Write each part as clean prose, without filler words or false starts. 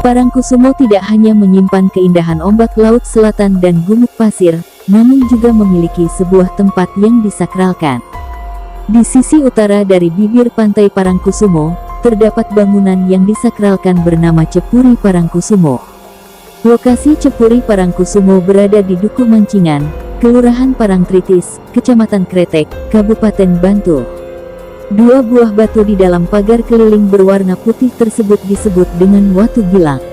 Parangkusumo tidak hanya menyimpan keindahan ombak laut selatan dan gumuk pasir, namun juga memiliki sebuah tempat yang disakralkan. Di sisi utara dari bibir pantai Parangkusumo, terdapat bangunan yang disakralkan bernama Cepuri Parangkusumo. Lokasi Cepuri Parangkusumo berada di Duku Mancingan, Kelurahan Parangtritis, Kecamatan Kretek, Kabupaten Bantul. Dua buah batu di dalam pagar keliling berwarna putih tersebut disebut dengan Watu Gilang.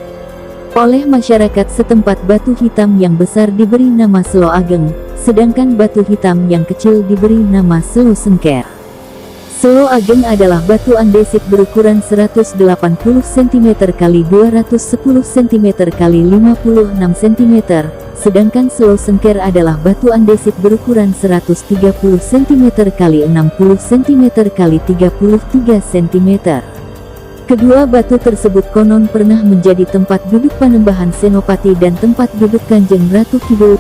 Oleh masyarakat setempat batu hitam yang besar diberi nama Selo Ageng, sedangkan batu hitam yang kecil diberi nama Selo Sengker. Selo Ageng adalah batu andesit berukuran 180 cm x 210 cm x 56 cm, sedangkan Selo Sengker adalah batu andesit berukuran 130 cm x 60 cm x 33 cm. Kedua batu tersebut konon pernah menjadi tempat duduk Panembahan Senopati dan tempat duduk Kanjeng Ratu Kidul.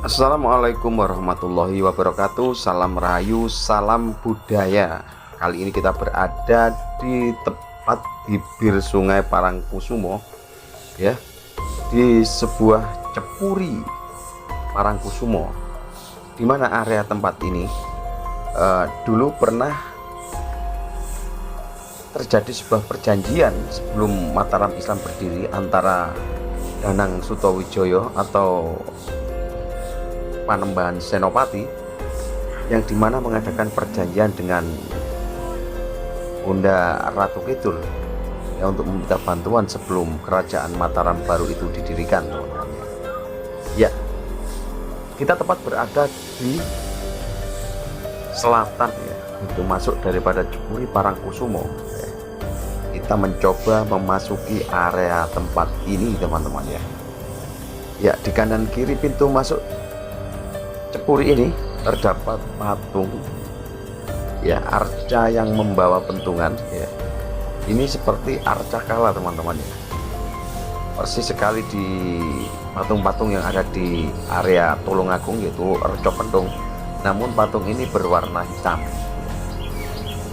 Assalamualaikum warahmatullahi wabarakatuh. Salam Rahayu, salam budaya. Kali ini kita berada di tepat bibir Sungai Parangkusumo, ya, di sebuah Cepuri Parangkusumo. Di mana area tempat ini dulu pernah terjadi sebuah perjanjian sebelum Mataram Islam berdiri antara Danang Sutawijaya atau Panembahan Senopati, yang dimana mengadakan perjanjian dengan Bunda Ratu Kidul, ya, untuk meminta bantuan sebelum kerajaan Mataram baru itu didirikan. Ya, kita tepat berada di selatan, ya, itu masuk daripada Cepuri Parangkusumo. Kita mencoba memasuki area tempat ini, teman-teman, ya. Ya, di kanan kiri pintu masuk Cepuri ini terdapat patung, ya, arca yang membawa pentungan, ya. Ini seperti arca kala, teman-teman, ya. Persis sekali di patung-patung yang ada di area Tulungagung, yaitu Reco Pentung, namun patung ini berwarna hitam.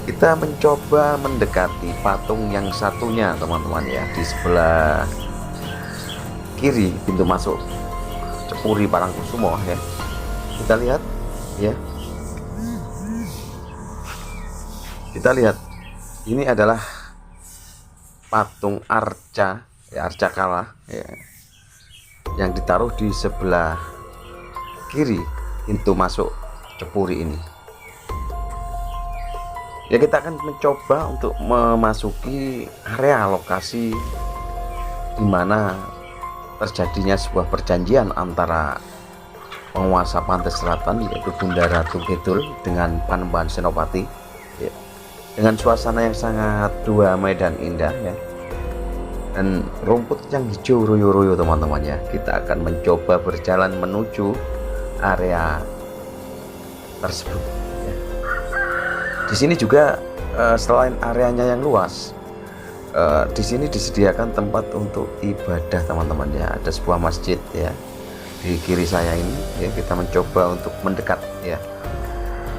Kita mencoba mendekati patung yang satunya, teman-teman, ya, di sebelah kiri pintu masuk Cepuri Parangkusumo, ya. Kita lihat, ya, kita lihat ini adalah patung arca, ya, arca kala, ya, yang ditaruh di sebelah kiri pintu masuk Cepuri ini. Ya, kita akan mencoba untuk memasuki area lokasi di mana terjadinya sebuah perjanjian antara penguasa pantai selatan, yaitu Bunda Ratu Kidul dengan Panembahan Senopati, ya, dengan suasana yang sangat damai dan indah, ya, dan rumput yang hijau royo-royo, teman-teman, ya. Kita akan mencoba berjalan menuju area tersebut, ya. Di sini juga selain areanya yang luas, di sini disediakan tempat untuk ibadah, teman-teman, ya. Ada sebuah masjid, ya, di kiri saya ini, ya. Kita mencoba untuk mendekat, ya.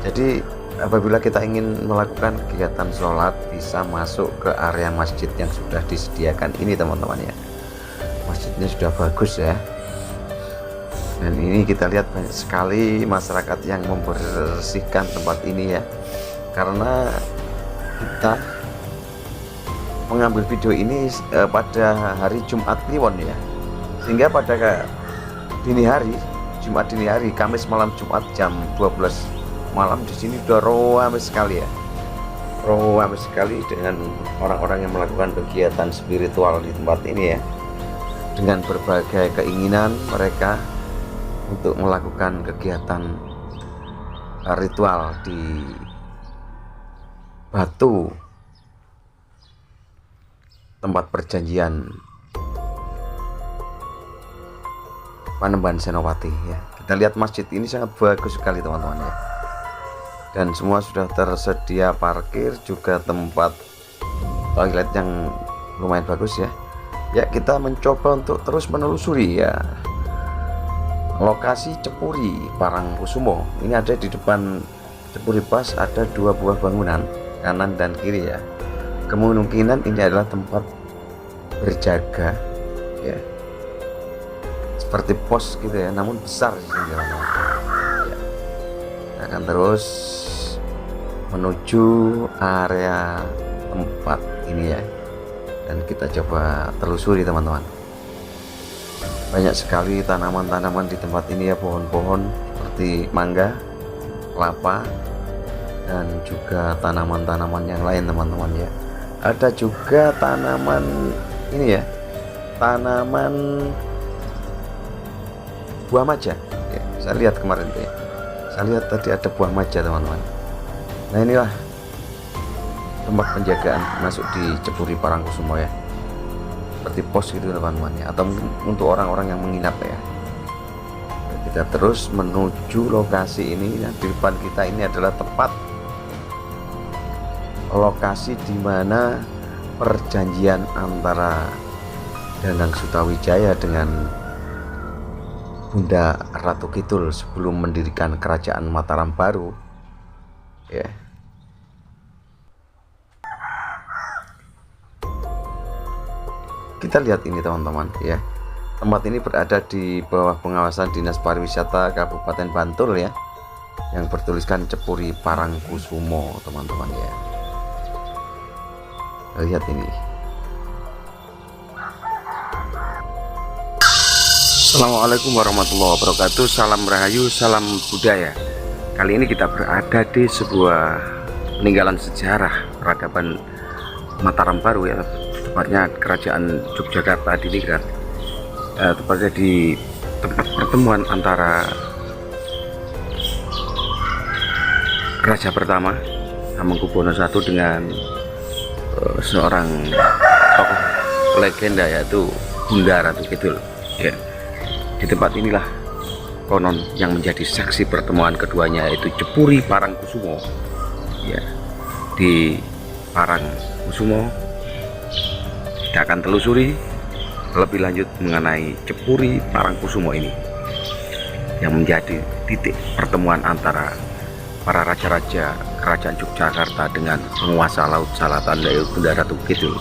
Jadi apabila kita ingin melakukan kegiatan sholat, bisa masuk ke area masjid yang sudah disediakan ini, teman-teman, ya. Masjidnya sudah bagus, ya, dan ini kita lihat banyak sekali masyarakat yang membersihkan tempat ini, ya, karena kita mengambil video ini pada hari Jumat Kliwon, ya, sehingga pada dini hari, Jumat dini hari, Kamis malam Jumat jam 12 malam di sini udah ramai sekali, ya. Ramai sekali dengan orang-orang yang melakukan kegiatan spiritual di tempat ini, ya. Dengan berbagai keinginan mereka untuk melakukan kegiatan ritual di batu tempat perjanjian Panembahan Senopati, ya. Kita lihat masjid ini sangat bagus sekali teman-teman ya, dan semua sudah tersedia parkir, juga tempat toilet yang lumayan bagus ya. Ya, kita mencoba untuk terus menelusuri ya lokasi Cepuri Parangkusumo. Ini ada di depan Cepuri Pas, ada 2 buah bangunan kanan dan kiri ya. Kemungkinan ini adalah tempat berjaga ya, seperti pos gitu ya, namun besar di sini ya. Kita akan terus menuju area tempat ini ya, dan kita coba telusuri teman-teman. Banyak sekali tanaman-tanaman di tempat ini ya, pohon-pohon seperti mangga, kelapa, dan juga tanaman-tanaman yang lain teman-teman ya. Ada juga tanaman ini ya, tanaman buah maja ya. Saya lihat kemarin tuh ya, saya lihat tadi ada buah maja teman-teman. Nah, inilah tempat penjagaan masuk di Cepuri Parangkusumo ya, seperti pos gitu teman-teman ya, atau untuk orang-orang yang menginap ya. Kita terus menuju lokasi ini. Nah, di depan kita ini adalah tempat lokasi di mana perjanjian antara Danang Sutawijaya dengan Bunda Ratu Kidul sebelum mendirikan kerajaan Mataram baru ya. Kita lihat ini teman-teman ya, tempat ini berada di bawah pengawasan Dinas Pariwisata Kabupaten Bantul ya, yang bertuliskan Cepuri Parangkusumo teman-teman ya. Lihat ini. Assalamualaikum warahmatullahi wabarakatuh. Salam Rahayu, salam budaya. Kali ini kita berada di sebuah peninggalan sejarah peradaban Mataram baru ya, tepatnya kerajaan Yogyakarta Diningrat. Tepatnya di tempat pertemuan antara Raja pertama Hamengkubuwono I dengan seorang tokoh legenda yaitu Bunda Ratu Kidul ya. Di tempat inilah konon yang menjadi saksi pertemuan keduanya, yaitu Cepuri Parangkusumo ya. Di Parangkusumo kita akan telusuri lebih lanjut mengenai Cepuri Parangkusumo ini, yang menjadi titik pertemuan antara para raja-raja kerajaan Yogyakarta dengan penguasa Laut Selatan yaitu Bunda Ratu Kidul.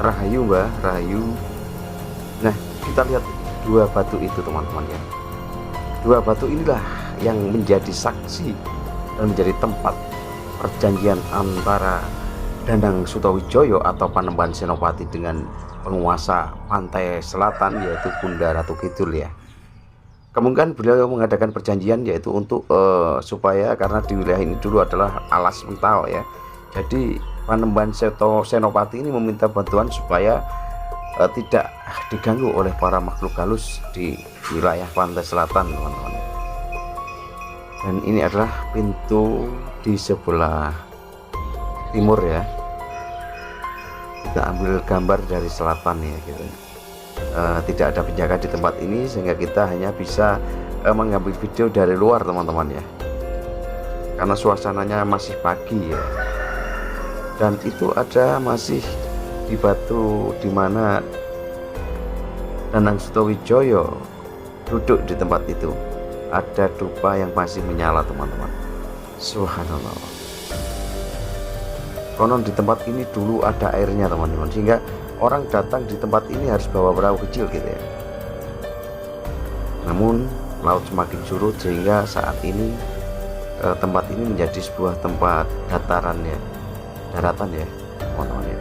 Rahayu Mbah, Rahayu. Nah, kita lihat 2 batu itu teman-teman ya. 2 batu inilah yang menjadi saksi dan menjadi tempat perjanjian antara Danang Sutawijaya atau Panembahan Senopati dengan penguasa pantai selatan yaitu Bunda Ratu Kidul ya. Kemungkinan beliau mengadakan perjanjian yaitu untuk supaya, karena di wilayah ini dulu adalah alas mentau ya. Jadi Panembahan Senopati ini meminta bantuan supaya tidak diganggu oleh para makhluk halus di wilayah pantai selatan teman-teman. Dan ini adalah pintu di sebelah timur ya. Kita ambil gambar dari selatan ya gitu. Tidak ada penjaga di tempat ini sehingga kita hanya bisa mengambil video dari luar teman-teman ya, karena suasananya masih pagi ya. Dan itu ada masih di batu di mana Danang Sutawijaya duduk di tempat itu, ada dupa yang masih menyala teman-teman. Subhanallah. Konon di tempat ini dulu ada airnya teman-teman, sehingga orang datang di tempat ini harus bawa perahu kecil gitu ya. Namun laut semakin surut sehingga saat ini tempat ini menjadi sebuah tempat daratan ya, teman-teman ya.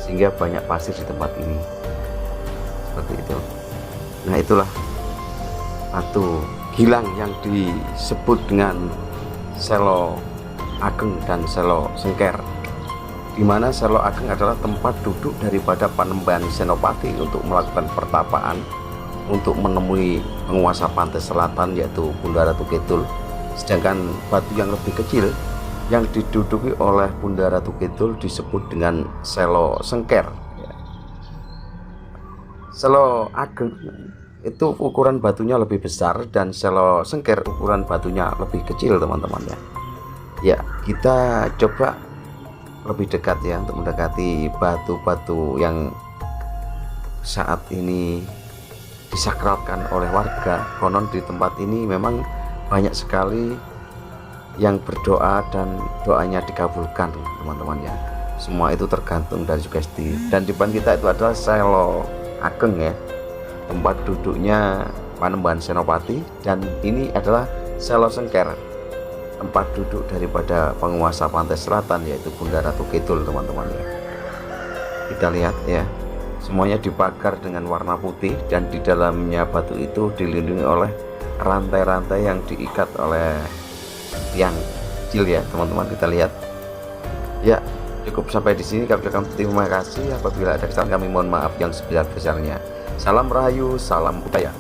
Sehingga banyak pasir di tempat ini. Seperti itu. Nah, itulah batu gilang yang disebut dengan Selo Ageng dan Selo Sengker, di mana Selo Ageng adalah tempat duduk daripada Panembahan Senopati untuk melakukan pertapaan untuk menemui penguasa pantai selatan yaitu Bunda Ratu Kidul. Sedangkan batu yang lebih kecil yang diduduki oleh Bunda Ratu Kidul disebut dengan Selo Sengker ya. Selo Ageng itu ukuran batunya lebih besar dan Selo Sengker ukuran batunya lebih kecil teman-teman ya. Ya, kita coba lebih dekat ya untuk mendekati batu-batu yang saat ini disakralkan oleh warga. Konon di tempat ini memang banyak sekali yang berdoa dan doanya dikabulkan teman-teman ya. Semua itu tergantung dari sugesti. Dan di depan kita itu adalah Selo Ageng ya, tempat duduknya Panembahan Senopati, dan ini adalah Selo Sengker, tempat duduk daripada penguasa pantai selatan yaitu Bunda Ratu Kidul teman-teman ya. Kita lihat ya, semuanya dipagar dengan warna putih dan di dalamnya batu itu dilindungi oleh rantai-rantai yang diikat oleh tiang kecil ya teman-teman. Kita lihat ya. Cukup sampai di sini. Kami ucapkan terima kasih. Apabila ada kesalahan kami mohon maaf yang sebesar-besarnya. Salam Rahayu, salam budaya.